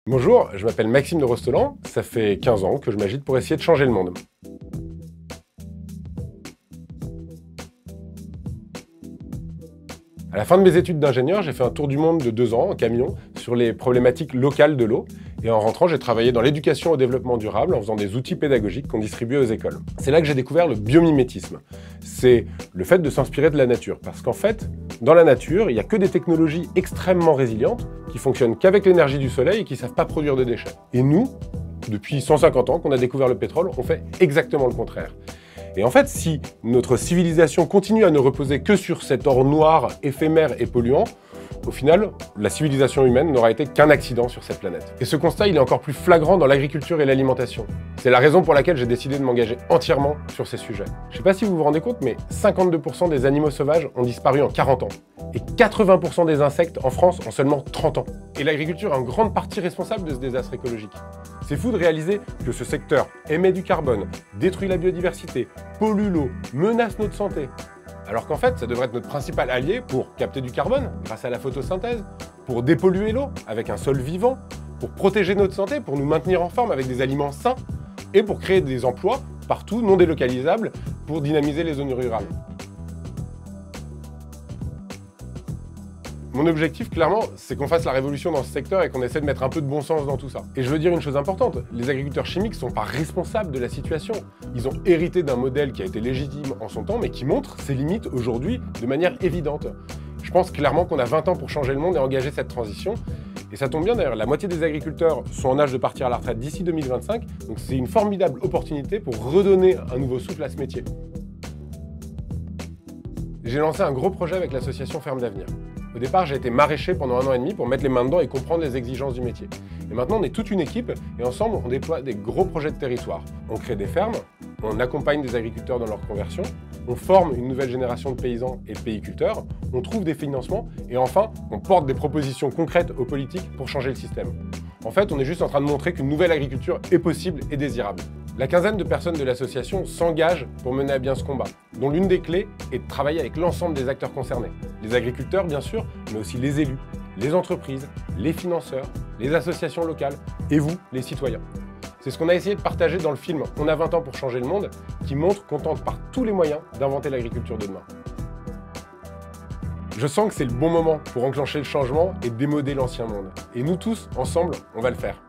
Bonjour, je m'appelle Maxime de Rostolan, ça fait 15 ans que je m'agite pour essayer de changer le monde. À la fin de mes études d'ingénieur, j'ai fait un tour du monde de 2 ans en camion sur les problématiques locales de l'eau. Et en rentrant, j'ai travaillé dans l'éducation au développement durable en faisant des outils pédagogiques qu'on distribuait aux écoles. C'est là que j'ai découvert le biomimétisme. C'est le fait de s'inspirer de la nature. Parce qu'en fait, dans la nature, il n'y a que des technologies extrêmement résilientes qui fonctionnent qu'avec l'énergie du soleil et qui ne savent pas produire de déchets. Et nous, depuis 150 ans qu'on a découvert le pétrole, on fait exactement le contraire. Et en fait, si notre civilisation continue à ne reposer que sur cet or noir, éphémère et polluant, au final, la civilisation humaine n'aura été qu'un accident sur cette planète. Et ce constat, il est encore plus flagrant dans l'agriculture et l'alimentation. C'est la raison pour laquelle j'ai décidé de m'engager entièrement sur ces sujets. Je ne sais pas si vous vous rendez compte, mais 52% des animaux sauvages ont disparu en 40 ans. Et 80% des insectes en France en seulement 30 ans. Et l'agriculture est en grande partie responsable de ce désastre écologique. C'est fou de réaliser que ce secteur émet du carbone, détruit la biodiversité, pollue l'eau, menace notre santé. Alors qu'en fait, ça devrait être notre principal allié pour capter du carbone grâce à la photosynthèse, pour dépolluer l'eau avec un sol vivant, pour protéger notre santé, pour nous maintenir en forme avec des aliments sains et pour créer des emplois partout non délocalisables pour dynamiser les zones rurales. Mon objectif, clairement, c'est qu'on fasse la révolution dans ce secteur et qu'on essaie de mettre un peu de bon sens dans tout ça. Et je veux dire une chose importante, les agriculteurs chimiques ne sont pas responsables de la situation. Ils ont hérité d'un modèle qui a été légitime en son temps, mais qui montre ses limites aujourd'hui de manière évidente. Je pense clairement qu'on a 20 ans pour changer le monde et engager cette transition. Et ça tombe bien d'ailleurs, la moitié des agriculteurs sont en âge de partir à la retraite d'ici 2025, donc c'est une formidable opportunité pour redonner un nouveau souffle à ce métier. J'ai lancé un gros projet avec l'association Ferme d'Avenir. Au départ, j'ai été maraîcher pendant 1 an et demi pour mettre les mains dedans et comprendre les exigences du métier. Et maintenant, on est toute une équipe et ensemble, on déploie des gros projets de territoire. On crée des fermes, on accompagne des agriculteurs dans leur conversion, on forme une nouvelle génération de paysans et de pays-culteurs, on trouve des financements et enfin, on porte des propositions concrètes aux politiques pour changer le système. En fait, on est juste en train de montrer qu'une nouvelle agriculture est possible et désirable. La quinzaine de personnes de l'association s'engagent pour mener à bien ce combat, dont l'une des clés est de travailler avec l'ensemble des acteurs concernés. Les agriculteurs, bien sûr, mais aussi les élus, les entreprises, les financeurs, les associations locales et vous, les citoyens. C'est ce qu'on a essayé de partager dans le film « On a 20 ans pour changer le monde » qui montre qu'on tente par tous les moyens d'inventer l'agriculture de demain. Je sens que c'est le bon moment pour enclencher le changement et démoder l'ancien monde. Et nous tous, ensemble, on va le faire.